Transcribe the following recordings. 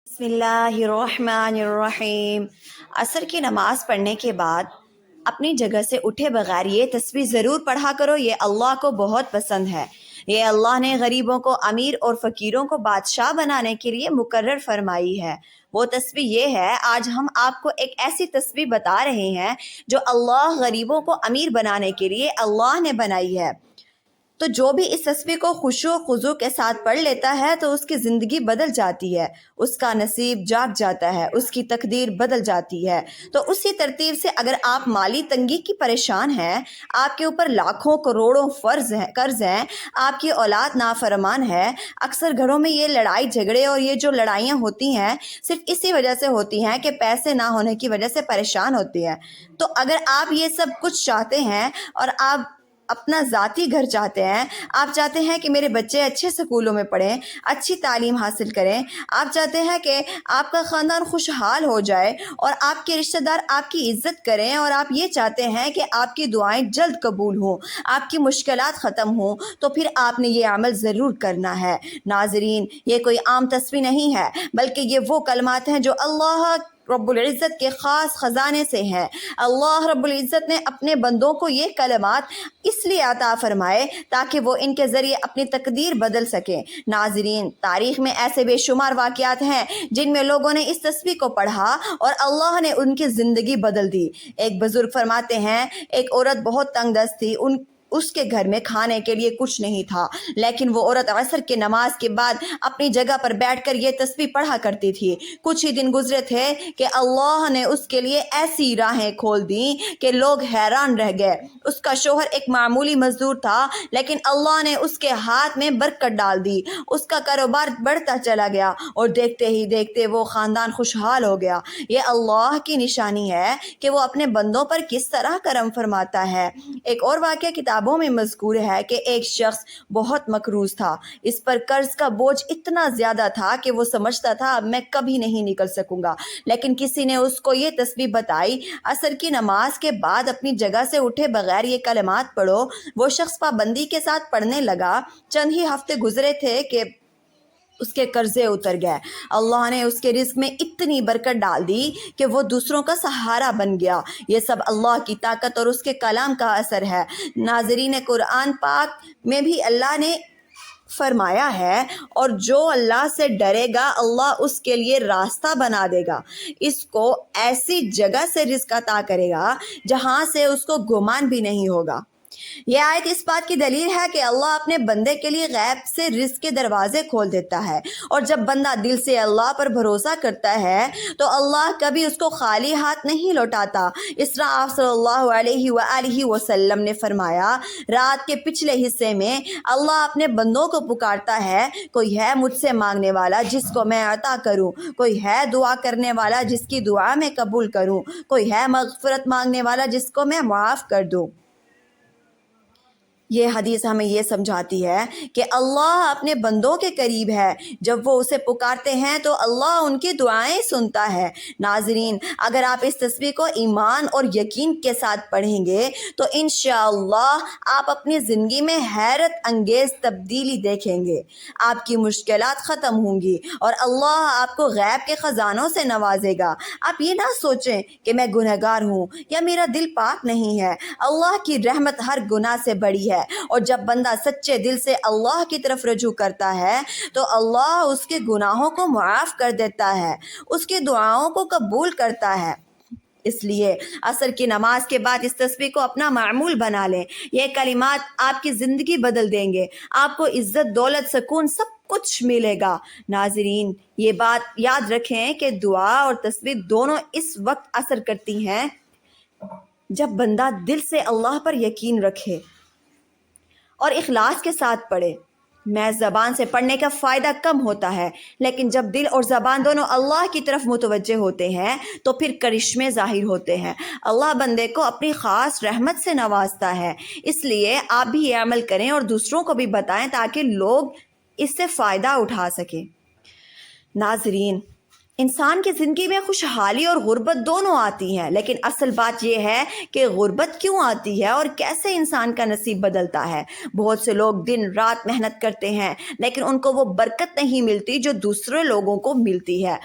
بسم اللہ الرحمن الرحیم۔ عصر کی نماز پڑھنے کے بعد اپنی جگہ سے اٹھے بغیر یہ تسبیح ضرور پڑھا کرو، یہ اللہ کو بہت پسند ہے۔ یہ اللہ نے غریبوں کو امیر اور فقیروں کو بادشاہ بنانے کے لیے مقرر فرمائی ہے۔ وہ تسبیح یہ ہے، آج ہم آپ کو ایک ایسی تسبیح بتا رہے ہیں جو اللہ غریبوں کو امیر بنانے کے لیے اللہ نے بنائی ہے۔ تو جو بھی اس تسبیح کو خشوع و خضوع کے ساتھ پڑھ لیتا ہے تو اس کی زندگی بدل جاتی ہے، اس کا نصیب جاگ جاتا ہے، اس کی تقدیر بدل جاتی ہے۔ تو اسی ترتیب سے اگر آپ مالی تنگی کی پریشان ہیں، آپ کے اوپر لاکھوں کروڑوں قرض ہیں، آپ کی اولاد نافرمان ہے، اکثر گھروں میں یہ لڑائی جھگڑے اور یہ جو لڑائیاں ہوتی ہیں صرف اسی وجہ سے ہوتی ہیں کہ پیسے نہ ہونے کی وجہ سے پریشان ہوتی ہیں۔ تو اگر آپ یہ سب کچھ چاہتے ہیں اور آپ اپنا ذاتی گھر چاہتے ہیں، آپ چاہتے ہیں کہ میرے بچے اچھے سکولوں میں پڑھیں، اچھی تعلیم حاصل کریں، آپ چاہتے ہیں کہ آپ کا خاندان خوشحال ہو جائے اور آپ کے رشتہ دار آپ کی عزت کریں، اور آپ یہ چاہتے ہیں کہ آپ کی دعائیں جلد قبول ہوں، آپ کی مشکلات ختم ہوں، تو پھر آپ نے یہ عمل ضرور کرنا ہے۔ ناظرین، یہ کوئی عام تسبیح نہیں ہے، بلکہ یہ وہ کلمات ہیں جو اللہ رب العزت کے خاص خزانے سے ہیں۔ اللہ رب العزت نے اپنے بندوں کو یہ کلمات اس لیے عطا فرمائے تاکہ وہ ان کے ذریعے اپنی تقدیر بدل سکیں۔ ناظرین، تاریخ میں ایسے بے شمار واقعات ہیں جن میں لوگوں نے اس تسبیح کو پڑھا اور اللہ نے ان کی زندگی بدل دی۔ ایک بزرگ فرماتے ہیں، ایک عورت بہت تنگ دست تھی، اس کے گھر میں کھانے کے لیے کچھ نہیں تھا، لیکن وہ عورت عصر کی نماز کے بعد اپنی جگہ پر بیٹھ کر یہ تسبیح پڑھا کرتی تھی۔ کچھ ہی دن گزرے تھے کہ اللہ نے اس کے لیے ایسی راہیں کھول دیں کہ لوگ حیران رہ گئے۔ اس کا شوہر ایک معمولی مزدور تھا، لیکن اللہ نے اس کے ہاتھ میں برکت ڈال دی، اس کا کاروبار بڑھتا چلا گیا اور دیکھتے ہی دیکھتے وہ خاندان خوشحال ہو گیا۔ یہ اللہ کی نشانی ہے کہ وہ اپنے بندوں پر کس طرح کرم فرماتا ہے۔ ایک اور واقعہ کتابوں میں مذکور ہے کہ ایک شخص بہت مقروض تھا، اس پر قرض کا بوجھ اتنا زیادہ تھا کہ وہ سمجھتا تھا اب میں کبھی نہیں نکل سکوں گا، لیکن کسی نے اس کو یہ تسبیح بتائی، عصر کی نماز کے بعد اپنی جگہ سے اٹھے بغیر یہ کلمات پڑھو۔ وہ شخص پابندی کے ساتھ پڑھنے لگا، چند ہی ہفتے گزرے تھے کہ اس کے قرضے اتر گئے۔ اللہ نے اس کے رزق میں اتنی برکت ڈال دی کہ وہ دوسروں کا سہارا بن گیا۔ یہ سب اللہ کی طاقت اور اس کے کلام کا اثر ہے۔ ناظرین، قرآن پاک میں بھی اللہ نے فرمایا ہے، اور جو اللہ سے ڈرے گا اللہ اس کے لیے راستہ بنا دے گا، اس کو ایسی جگہ سے رزق عطا کرے گا جہاں سے اس کو گمان بھی نہیں ہوگا۔ یہ آیت اس بات کی دلیل ہے کہ اللہ اپنے بندے کے لیے غیب سے رزق کے دروازے کھول دیتا ہے، اور جب بندہ دل سے اللہ پر بھروسہ کرتا ہے تو اللہ کبھی اس کو خالی ہاتھ نہیں لوٹاتا۔ اس طرح آپ صلی اللہ علیہ وآلہ وسلم نے فرمایا، رات کے پچھلے حصے میں اللہ اپنے بندوں کو پکارتا ہے، کوئی ہے مجھ سے مانگنے والا جس کو میں عطا کروں، کوئی ہے دعا کرنے والا جس کی دعا میں قبول کروں، کوئی ہے مغفرت مانگنے والا جس کو میں معاف کر دوں۔ یہ حدیث ہمیں یہ سمجھاتی ہے کہ اللہ اپنے بندوں کے قریب ہے، جب وہ اسے پکارتے ہیں تو اللہ ان کی دعائیں سنتا ہے۔ ناظرین، اگر آپ اس تسبیح کو ایمان اور یقین کے ساتھ پڑھیں گے تو انشاءاللہ آپ اپنی زندگی میں حیرت انگیز تبدیلی دیکھیں گے، آپ کی مشکلات ختم ہوں گی اور اللہ آپ کو غیب کے خزانوں سے نوازے گا۔ آپ یہ نہ سوچیں کہ میں گنہگار ہوں یا میرا دل پاک نہیں ہے، اللہ کی رحمت ہر گناہ سے بڑی ہے، اور جب بندہ سچے دل سے اللہ کی طرف رجوع کرتا ہے تو اللہ اس کے گناہوں کو معاف کر دیتا ہے، اس کی دعاؤں کو قبول کرتا ہے۔ اس لیے عصر کی نماز کے بعد اس تسبیح کو اپنا معمول بنا لیں۔ یہ کلمات آپ کی زندگی بدل دیں گے، آپ کو عزت، دولت، سکون سب کچھ ملے گا۔ ناظرین، یہ بات یاد رکھیں کہ دعا اور تسبیح دونوں اس وقت اثر کرتی ہیں جب بندہ دل سے اللہ پر یقین رکھے اور اخلاص کے ساتھ پڑھے۔ محض زبان سے پڑھنے کا فائدہ کم ہوتا ہے، لیکن جب دل اور زبان دونوں اللہ کی طرف متوجہ ہوتے ہیں تو پھر کرشمے ظاہر ہوتے ہیں۔ اللہ بندے کو اپنی خاص رحمت سے نوازتا ہے، اس لیے آپ بھی یہ عمل کریں اور دوسروں کو بھی بتائیں تاکہ لوگ اس سے فائدہ اٹھا سکیں۔ ناظرین، انسان کی زندگی میں خوشحالی اور غربت دونوں آتی ہیں، لیکن اصل بات یہ ہے کہ غربت کیوں آتی ہے اور کیسے انسان کا نصیب بدلتا ہے۔ بہت سے لوگ دن رات محنت کرتے ہیں لیکن ان کو وہ برکت نہیں ملتی جو دوسرے لوگوں کو ملتی ہے۔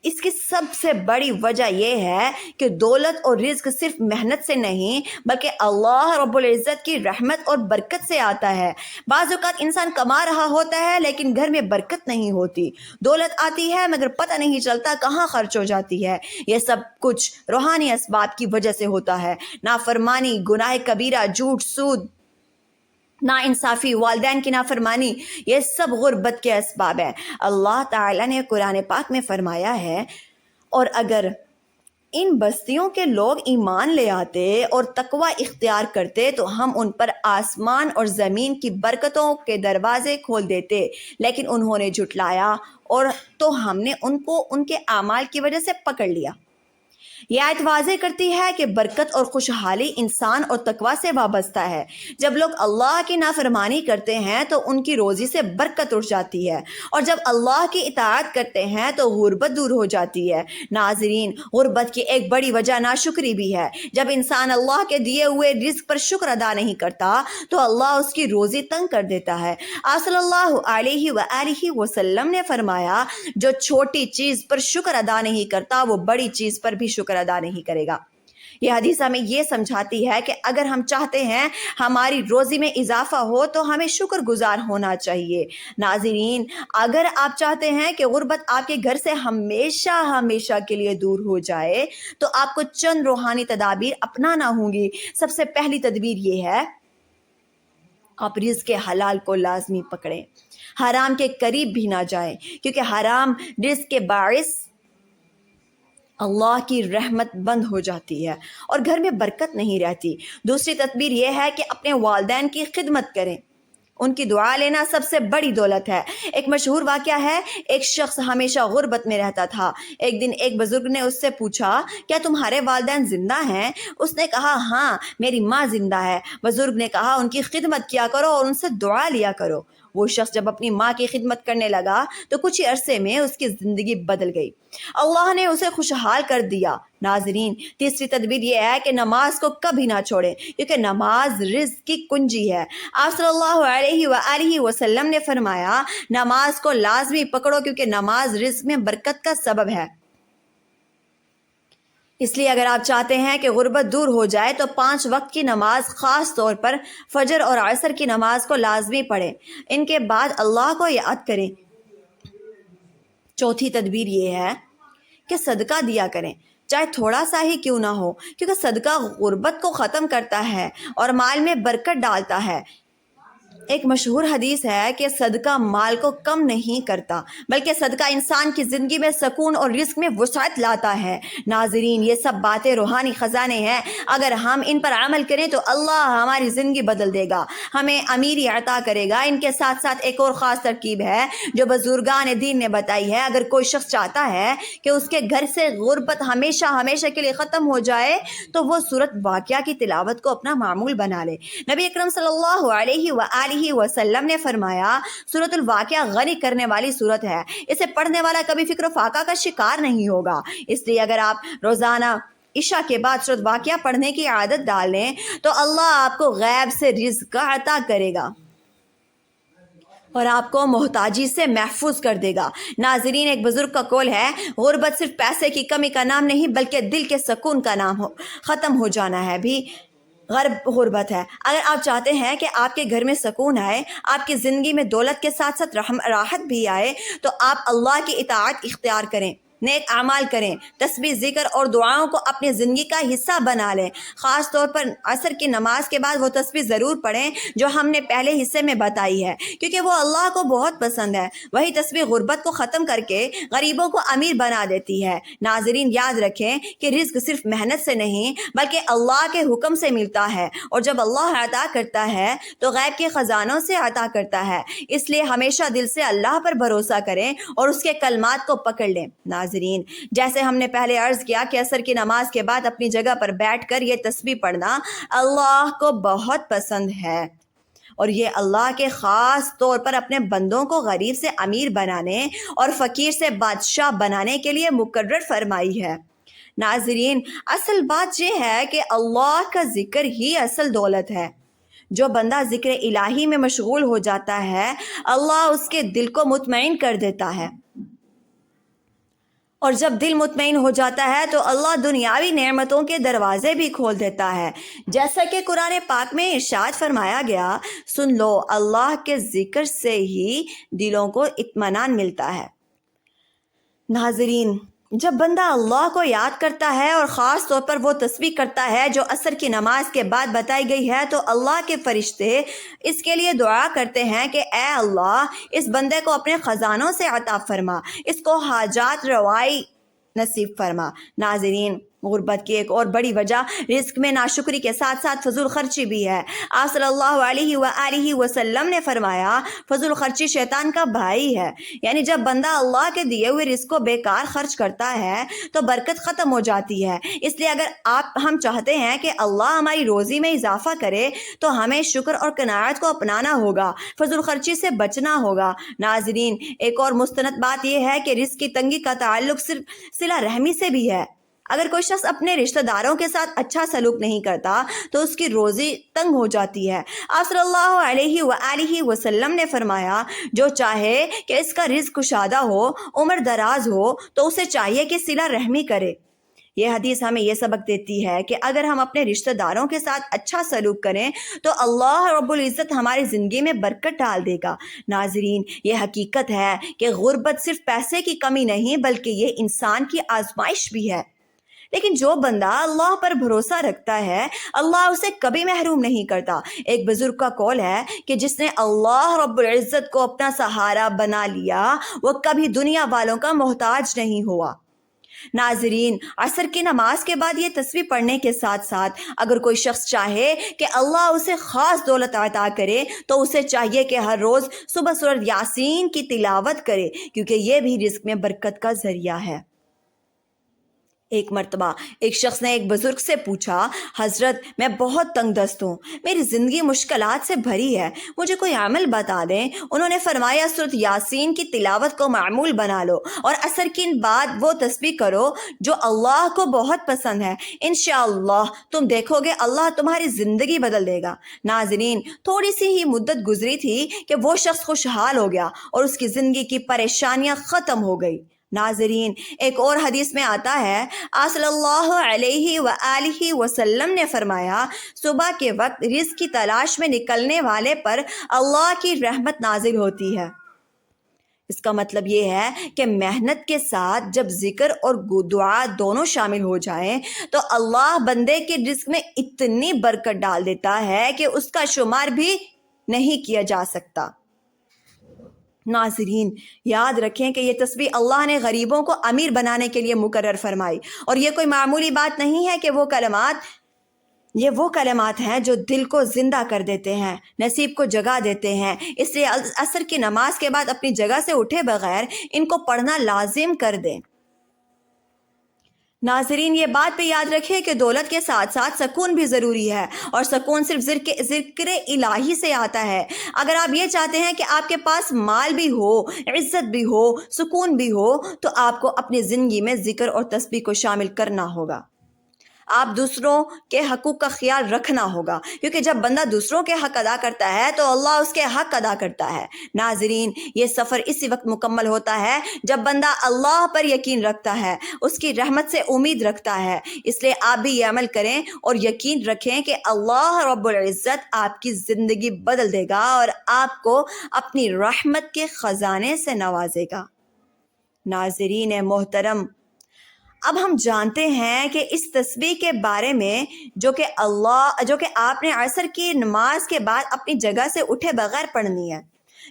اس کی سب سے بڑی وجہ یہ ہے کہ دولت اور رزق صرف محنت سے نہیں بلکہ اللہ رب العزت کی رحمت اور برکت سے آتا ہے۔ بعض اوقات انسان کما رہا ہوتا ہے لیکن گھر میں برکت نہیں ہوتی، دولت آتی ہے مگر پتہ نہیں چلتا کہاں خرچ ہو جاتی ہے۔ یہ سب کچھ روحانی اسباب کی وجہ سے ہوتا ہے۔ نافرمانی، گناہ کبیرہ، جھوٹ، سود، نا انصافی، والدین کی نافرمانی، یہ سب غربت کے اسباب ہیں۔ اللہ تعالیٰ نے قرآن پاک میں فرمایا ہے، اور اگر ان بستیوں کے لوگ ایمان لے آتے اور تقوی اختیار کرتے تو ہم ان پر آسمان اور زمین کی برکتوں کے دروازے کھول دیتے، لیکن انہوں نے جھٹلایا اور تو ہم نے ان کو ان کے اعمال کی وجہ سے پکڑ لیا۔ یہ آیت واضح کرتی ہے کہ برکت اور خوشحالی انسان اور تقوی سے وابستہ ہے۔ جب لوگ اللہ کی نافرمانی کرتے ہیں تو ان کی روزی سے برکت اٹھ جاتی ہے، اور جب اللہ کی اطاعت کرتے ہیں تو غربت دور ہو جاتی ہے۔ ناظرین، غربت کی ایک بڑی وجہ ناشکری بھی ہے۔ جب انسان اللہ کے دیے ہوئے رزق پر شکر ادا نہیں کرتا تو اللہ اس کی روزی تنگ کر دیتا ہے۔ آپ صلی اللہ علیہ وآلہ وسلم نے فرمایا، جو چھوٹی چیز پر شکر ادا نہیں کرتا وہ بڑی چیز پر بھی شکر ادا نہیں کرے گا۔ یہ حدیث ہمیں یہ سمجھاتی ہے کہ اگر ہم چاہتے ہیں ہماری روزی میں اضافہ ہو تو ہمیں شکر گزار ہونا چاہیے۔ ناظرین، اگر آپ چاہتے ہیں کہ غربت آپ کے گھر سے ہمیشہ ہمیشہ کے لیے دور ہو جائے تو آپ کو چند روحانی تدابیر اپنانا ہوں گی۔ سب سے پہلی تدبیر یہ ہے، آپ رزق کے حلال کو لازمی پکڑیں، حرام کے قریب بھی نہ جائیں، کیونکہ حرام رزق کے باعث اللہ کی رحمت بند ہو جاتی ہے اور گھر میں برکت نہیں رہتی۔ دوسری تدبیر یہ ہے کہ اپنے والدین کی خدمت کریں، ان کی دعا لینا سب سے بڑی دولت ہے۔ ایک مشہور واقعہ ہے، ایک شخص ہمیشہ غربت میں رہتا تھا۔ ایک دن ایک بزرگ نے اس سے پوچھا، کیا تمہارے والدین زندہ ہیں؟ اس نے کہا، ہاں میری ماں زندہ ہے۔ بزرگ نے کہا، ان کی خدمت کیا کرو اور ان سے دعا لیا کرو۔ وہ شخص جب اپنی ماں کی خدمت کرنے لگا تو کچھ ہی عرصے میں اس کی زندگی بدل گئی، اللہ نے اسے خوشحال کر دیا۔ ناظرین، تیسری تدبیر یہ ہے کہ نماز کو کبھی نہ چھوڑیں، کیونکہ نماز رزق کی کنجی ہے۔ آپ صلی اللہ علیہ وآلہ وسلم نے فرمایا، نماز کو لازمی پکڑو کیونکہ نماز رزق میں برکت کا سبب ہے۔ اس لیے اگر آپ چاہتے ہیں کہ غربت دور ہو جائے تو 5 وقت کی نماز، خاص طور پر فجر اور عصر کی نماز کو لازمی پڑھیں، ان کے بعد اللہ کو یاد کریں۔ چوتھی تدبیر یہ ہے کہ صدقہ دیا کریں، چاہے تھوڑا سا ہی کیوں نہ ہو، کیونکہ صدقہ غربت کو ختم کرتا ہے اور مال میں برکت ڈالتا ہے۔ ایک مشہور حدیث ہے کہ صدقہ مال کو کم نہیں کرتا بلکہ صدقہ انسان کی زندگی میں سکون اور رزق میں وسعت لاتا ہے۔ ناظرین، یہ سب باتیں روحانی خزانے ہیں، اگر ہم ان پر عمل کریں تو اللہ ہماری زندگی بدل دے گا، ہمیں امیری عطا کرے گا۔ ان کے ساتھ ساتھ ایک اور خاص ترکیب ہے جو بزرگان دین نے بتائی ہے۔ اگر کوئی شخص چاہتا ہے کہ اس کے گھر سے غربت ہمیشہ ہمیشہ کے لیے ختم ہو جائے تو وہ سورۃ واقعہ کی تلاوت کو اپنا معمول بنا لے۔ نبی اکرم صلی اللہ علیہ وآلہ وسلم نے فرمایا، سورۃ الواقعہ غنی کرنے والی سورت ہے، اسے پڑھنے والا کبھی فکر و فاقہ کا شکار نہیں ہوگا۔ اس لیے اگر آپ روزانہ عشاء کے بعد سورۃ واقعہ پڑھنے کی عادت ڈال لیں تو اللہ آپ کو غیب سے رزق عطا کرے گا اور آپ کو محتاجی سے محفوظ کر دے گا۔ ناظرین، ایک بزرگ کا قول ہے، غربت صرف پیسے کی کمی کا نام نہیں بلکہ دل کے سکون کا نام ختم ہو جانا ہے بھی غربت ہے۔ اگر آپ چاہتے ہیں کہ آپ کے گھر میں سکون آئے، آپ کی زندگی میں دولت کے ساتھ ساتھ راحت بھی آئے، تو آپ اللہ کی اطاعت اختیار کریں، نیک اعمال کریں، تسبیح، ذکر اور دعاؤں کو اپنی زندگی کا حصہ بنا لیں۔ خاص طور پر عصر کی نماز کے بعد وہ تسبیح ضرور پڑھیں جو ہم نے پہلے حصے میں بتائی ہے، کیونکہ وہ اللہ کو بہت پسند ہے۔ وہی تسبیح غربت کو ختم کر کے غریبوں کو امیر بنا دیتی ہے۔ ناظرین، یاد رکھیں کہ رزق صرف محنت سے نہیں بلکہ اللہ کے حکم سے ملتا ہے، اور جب اللہ عطا کرتا ہے تو غیب کے خزانوں سے عطا کرتا ہے۔ اس لیے ہمیشہ دل سے اللہ پر بھروسہ کریں اور اس کے کلمات کو پکڑ لیں۔ ناظرین، جیسے ہم نے پہلے عرض کیا کہ عصر کی نماز کے بعد اپنی جگہ پر بیٹھ کر یہ تسبیح پڑھنا اللہ کو بہت پسند ہے، اور یہ اللہ کے خاص طور پر اپنے بندوں کو غریب سے امیر بنانے اور فقیر سے بادشاہ بنانے کے لیے مقرر فرمائی ہے۔ ناظرین، اصل بات یہ ہے کہ اللہ کا ذکر ہی اصل دولت ہے۔ جو بندہ ذکر الہی میں مشغول ہو جاتا ہے، اللہ اس کے دل کو مطمئن کر دیتا ہے، اور جب دل مطمئن ہو جاتا ہے تو اللہ دنیاوی نعمتوں کے دروازے بھی کھول دیتا ہے، جیسا کہ قرآن پاک میں ارشاد فرمایا گیا، سن لو اللہ کے ذکر سے ہی دلوں کو اطمینان ملتا ہے۔ ناظرین، جب بندہ اللہ کو یاد کرتا ہے اور خاص طور پر وہ تسبیح کرتا ہے جو عصر کی نماز کے بعد بتائی گئی ہے، تو اللہ کے فرشتے اس کے لیے دعا کرتے ہیں کہ اے اللہ، اس بندے کو اپنے خزانوں سے عطا فرما، اس کو حاجات روائی نصیب فرما۔ ناظرین، غربت کی ایک اور بڑی وجہ رزق میں ناشکری کے ساتھ ساتھ فضول خرچی بھی ہے۔ آپ صلی اللہ علیہ وآلہ وسلم نے فرمایا، فضول خرچی شیطان کا بھائی ہے، یعنی جب بندہ اللہ کے دیے ہوئے رزق کو بیکار خرچ کرتا ہے تو برکت ختم ہو جاتی ہے۔ اس لیے اگر ہم چاہتے ہیں کہ اللہ ہماری روزی میں اضافہ کرے تو ہمیں شکر اور قناعت کو اپنانا ہوگا، فضول خرچی سے بچنا ہوگا۔ ناظرین، ایک اور مستند بات یہ ہے کہ رزق کی تنگی کا تعلق صرف صلہ رحمی سے بھی ہے۔ اگر کوئی شخص اپنے رشتہ داروں کے ساتھ اچھا سلوک نہیں کرتا تو اس کی روزی تنگ ہو جاتی ہے۔ آپ صلی اللہ علیہ وآلہ وسلم نے فرمایا، جو چاہے کہ اس کا رزق کشادہ ہو، عمر دراز ہو، تو اسے چاہیے کہ صلہ رحمی کرے۔ یہ حدیث ہمیں یہ سبق دیتی ہے کہ اگر ہم اپنے رشتہ داروں کے ساتھ اچھا سلوک کریں تو اللہ رب العزت ہماری زندگی میں برکت ڈال دے گا۔ ناظرین، یہ حقیقت ہے کہ غربت صرف پیسے کی کمی نہیں بلکہ یہ انسان کی آزمائش بھی ہے، لیکن جو بندہ اللہ پر بھروسہ رکھتا ہے اللہ اسے کبھی محروم نہیں کرتا۔ ایک بزرگ کا قول ہے کہ جس نے اللہ رب العزت کو اپنا سہارا بنا لیا وہ کبھی دنیا والوں کا محتاج نہیں ہوا۔ ناظرین، عصر کی نماز کے بعد یہ تسبیح پڑھنے کے ساتھ ساتھ اگر کوئی شخص چاہے کہ اللہ اسے خاص دولت عطا کرے تو اسے چاہیے کہ ہر روز صبح سورۃ یاسین کی تلاوت کرے، کیونکہ یہ بھی رزق میں برکت کا ذریعہ ہے۔ ایک مرتبہ ایک شخص نے ایک بزرگ سے پوچھا، حضرت میں بہت تنگ دست ہوں، میری زندگی مشکلات سے بھری ہے، مجھے کوئی عمل بتا دیں۔ انہوں نے فرمایا، سورۃ یاسین کی تلاوت کو معمول بنا لو اور عصر کے بعد وہ تسبیح کرو جو اللہ کو بہت پسند ہے، انشاءاللہ تم دیکھو گے اللہ تمہاری زندگی بدل دے گا۔ ناظرین، تھوڑی سی ہی مدت گزری تھی کہ وہ شخص خوشحال ہو گیا اور اس کی زندگی کی پریشانیاں ختم ہو گئی۔ ناظرین، ایک اور حدیث میں آتا ہے، آپ صلی اللہ علیہ وآلہ وسلم نے فرمایا، صبح کے وقت رزق کی تلاش میں نکلنے والے پر اللہ کی رحمت نازل ہوتی ہے۔ اس کا مطلب یہ ہے کہ محنت کے ساتھ جب ذکر اور دعا دونوں شامل ہو جائیں تو اللہ بندے کے رزق میں اتنی برکت ڈال دیتا ہے کہ اس کا شمار بھی نہیں کیا جا سکتا۔ ناظرین، یاد رکھیں کہ یہ تسبیح اللہ نے غریبوں کو امیر بنانے کے لیے مقرر فرمائی، اور یہ کوئی معمولی بات نہیں ہے کہ یہ وہ کلمات ہیں جو دل کو زندہ کر دیتے ہیں، نصیب کو جگا دیتے ہیں۔ اس لیے عصر کی نماز کے بعد اپنی جگہ سے اٹھے بغیر ان کو پڑھنا لازم کر دیں۔ ناظرین، یہ بات بھی یاد رکھیں کہ دولت کے ساتھ ساتھ سکون بھی ضروری ہے، اور سکون صرف ذکر الہی سے آتا ہے۔ اگر آپ یہ چاہتے ہیں کہ آپ کے پاس مال بھی ہو، عزت بھی ہو، سکون بھی ہو، تو آپ کو اپنی زندگی میں ذکر اور تسبیح کو شامل کرنا ہوگا۔ آپ دوسروں کے حقوق کا خیال رکھنا ہوگا، کیونکہ جب بندہ دوسروں کے حق ادا کرتا ہے تو اللہ اس کے حق ادا کرتا ہے۔ ناظرین، یہ سفر اسی وقت مکمل ہوتا ہے جب بندہ اللہ پر یقین رکھتا ہے، اس کی رحمت سے امید رکھتا ہے۔ اس لیے آپ بھی یہ عمل کریں اور یقین رکھیں کہ اللہ رب العزت آپ کی زندگی بدل دے گا اور آپ کو اپنی رحمت کے خزانے سے نوازے گا۔ ناظرین محترم، اب ہم جانتے ہیں کہ اس تسبیح کے بارے میں جو کہ آپ نے عصر کی نماز کے بعد اپنی جگہ سے اٹھے بغیر پڑھنی ہے،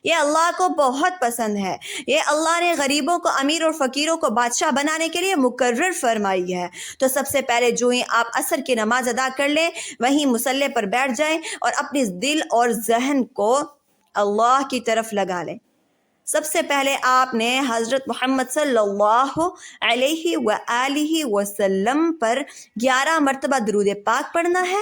یہ اللہ کو بہت پسند ہے۔ یہ اللہ نے غریبوں کو امیر اور فقیروں کو بادشاہ بنانے کے لیے مقرر فرمائی ہے۔ تو سب سے پہلے جو ہی آپ عصر کی نماز ادا کر لیں وہیں مصلی پر بیٹھ جائیں اور اپنے دل اور ذہن کو اللہ کی طرف لگا لیں۔ سب سے پہلے آپ نے حضرت محمد صلی اللہ علیہ وآلہ وسلم پر 11 مرتبہ درود پاک پڑھنا ہے۔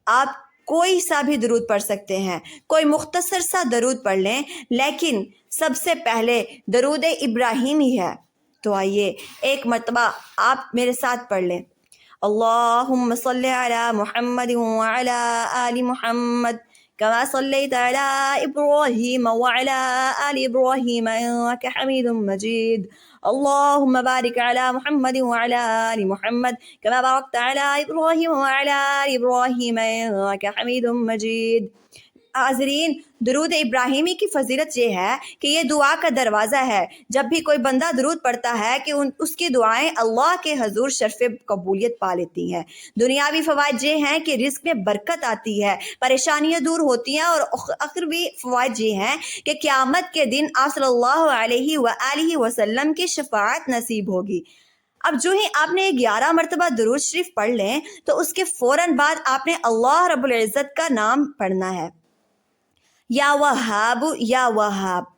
آپ کوئی سا بھی درود پڑھ سکتے ہیں، کوئی مختصر سا درود پڑھ لیں، لیکن سب سے پہلے درود ابراہیمی ہے۔ تو آئیے ایک مرتبہ آپ میرے ساتھ پڑھ لیں۔ اللہم صلی علی محمد وعلی آل محمد كما صليت على إبراهيم وعلى آل إبراهيم إنك حميد مجيد اللهم بارك على محمد وعلى آل محمد كما باركت على إبراهيم وعلى آل إبراهيم إنك حميد مجيد۔ حاضرین، درود ابراہیمی کی فضیلت یہ ہے کہ یہ دعا کا دروازہ ہے۔ جب بھی کوئی بندہ درود پڑھتا ہے کہ اس کی دعائیں اللہ کے حضور شرف قبولیت پا لیتی ہیں۔ دنیاوی فوائد یہ ہیں کہ رزق میں برکت آتی ہے، پریشانیاں دور ہوتی ہیں، اور اخروی فوائد یہ ہیں کہ قیامت کے دن آپ صلی اللہ علیہ وآلہ وسلم کی شفاعت نصیب ہوگی۔ اب جو ہی آپ نے 11 مرتبہ درود شریف پڑھ لیں تو اس کے فوراً بعد آپ نے اللہ رب العزت کا نام پڑھنا ہے، یا وہاب یا وہاب۔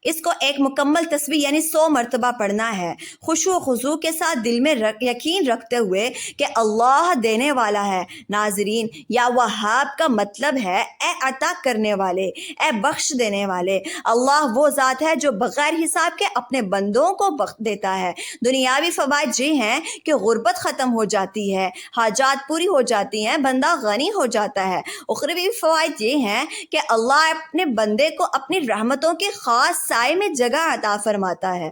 اس کو ایک مکمل تسبیح یعنی 100 مرتبہ پڑھنا ہے، خشوع و خضوع کے ساتھ دل میں یقین رکھتے ہوئے کہ اللہ دینے والا ہے۔ ناظرین، یا وہاب کا مطلب ہے اے عطا کرنے والے، اے بخش دینے والے۔ اللہ وہ ذات ہے جو بغیر حساب کے اپنے بندوں کو بخش دیتا ہے۔ دنیاوی فوائد یہ ہیں کہ غربت ختم ہو جاتی ہے، حاجات پوری ہو جاتی ہیں، بندہ غنی ہو جاتا ہے۔ اخروی فوائد یہ ہیں کہ اللہ اپنے بندے کو اپنی رحمتوں کے خاص سائے میں جگہ عطا فرماتا ہے۔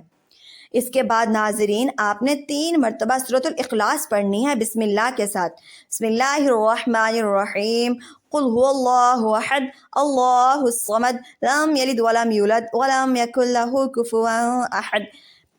اس کے بعد ناظرین آپ نے 3 مرتبہ سورۃ الاخلاص پڑھنی ہے بسم اللہ کے ساتھ۔ بسم اللہ الرحمن الرحیم، قل هو اللہ احد اللہ الصمد لم یلد ولم یولد ولم یکن له کفوا احد۔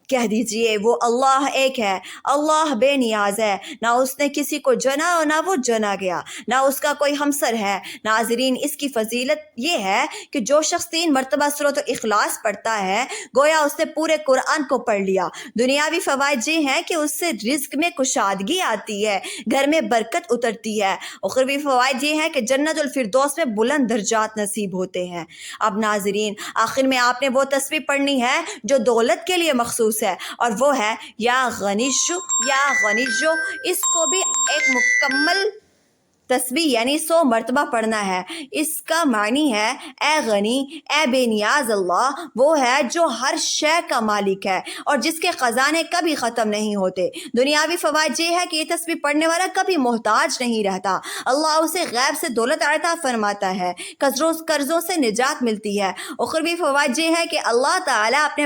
کہہ دیجئے وہ اللہ ایک ہے، اللہ بے نیاز ہے، نہ اس نے کسی کو جنا اور نہ وہ جنا گیا، نہ اس کا کوئی ہمسر ہے۔ ناظرین، اس کی فضیلت یہ ہے کہ جو شخص 3 مرتبہ سورۃ الاخلاص پڑھتا ہے گویا اس نے پورے قرآن کو پڑھ لیا۔ دنیاوی فوائد یہ ہیں کہ اس سے رزق میں کشادگی آتی ہے، گھر میں برکت اترتی ہے۔ اخروی فوائد یہ ہے کہ جنت الفردوس میں بلند درجات نصیب ہوتے ہیں۔ اب ناظرین، آخر میں آپ نے وہ تسبیح پڑھنی ہے جو دولت کے لیے مخصوص ہے، اور وہ ہے یا غنیشو یا غنیجو۔ اس کو بھی ایک مکمل تسبیح یعنی 100 مرتبہ پڑھنا ہے۔ اس کا معنی ہے اے غنی، اے بے نیاز اللہ وہ ہے جو ہر شے کا مالک ہے اور جس کے خزانے کبھی ختم نہیں ہوتے۔ دنیاوی فوائد یہ ہے کہ یہ تسبیح پڑھنے والا کبھی محتاج نہیں رہتا، اللہ اسے غیب سے دولت عطا فرماتا ہے، قرضوں سے نجات ملتی ہے۔ اخروی فوائد یہ ہے کہ اللہ تعالیٰ اپنے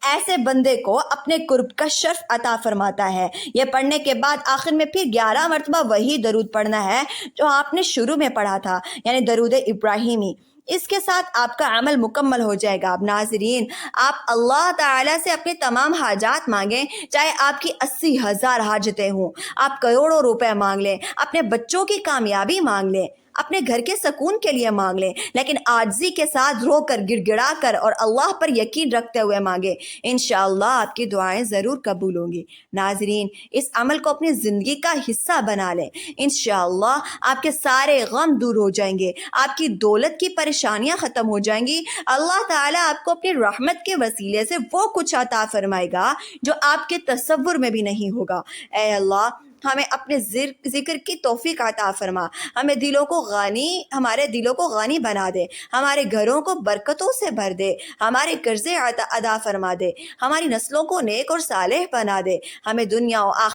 ایسے بندے کو اپنے قرب کا شرف عطا فرماتا ہے۔ یہ پڑھنے کے بعد آخر میں پھر 11 مرتبہ وہی درود پڑھنا ہے جو آپ نے شروع میں پڑھا تھا، یعنی درود ابراہیمی۔ اس کے ساتھ آپ کا عمل مکمل ہو جائے گا۔ اب ناظرین، آپ اللہ تعالیٰ سے اپنی تمام حاجات مانگیں، چاہے آپ کی 80,000 حاجتیں ہوں، آپ کروڑوں روپے مانگ لیں، اپنے بچوں کی کامیابی مانگ لیں، اپنے گھر کے سکون کے لیے مانگ لیں، لیکن عاجزی کے ساتھ رو کر، گڑ گڑا کر اور اللہ پر یقین رکھتے ہوئے مانگیں۔ انشاءاللہ آپ کی دعائیں ضرور قبول ہوں گی۔ ناظرین، اس عمل کو اپنی زندگی کا حصہ بنا لیں، انشاءاللہ آپ کے سارے غم دور ہو جائیں گے، آپ کی دولت کی پریشانیاں ختم ہو جائیں گی۔ اللہ تعالیٰ آپ کو اپنی رحمت کے وسیلے سے وہ کچھ عطا فرمائے گا جو آپ کے تصور میں بھی نہیں ہوگا۔ اے اللہ، ہمیں اپنے ذکر کی توفیق عطا فرما، ہمارے دلوں کو غنی بنا دے، ہمارے گھروں کو برکتوں سے بھر دے، ہمارے قرضے ادا فرما دے، ہماری نسلوں کو نیک اور صالح بنا دے، ہمیں دنیا و آخرت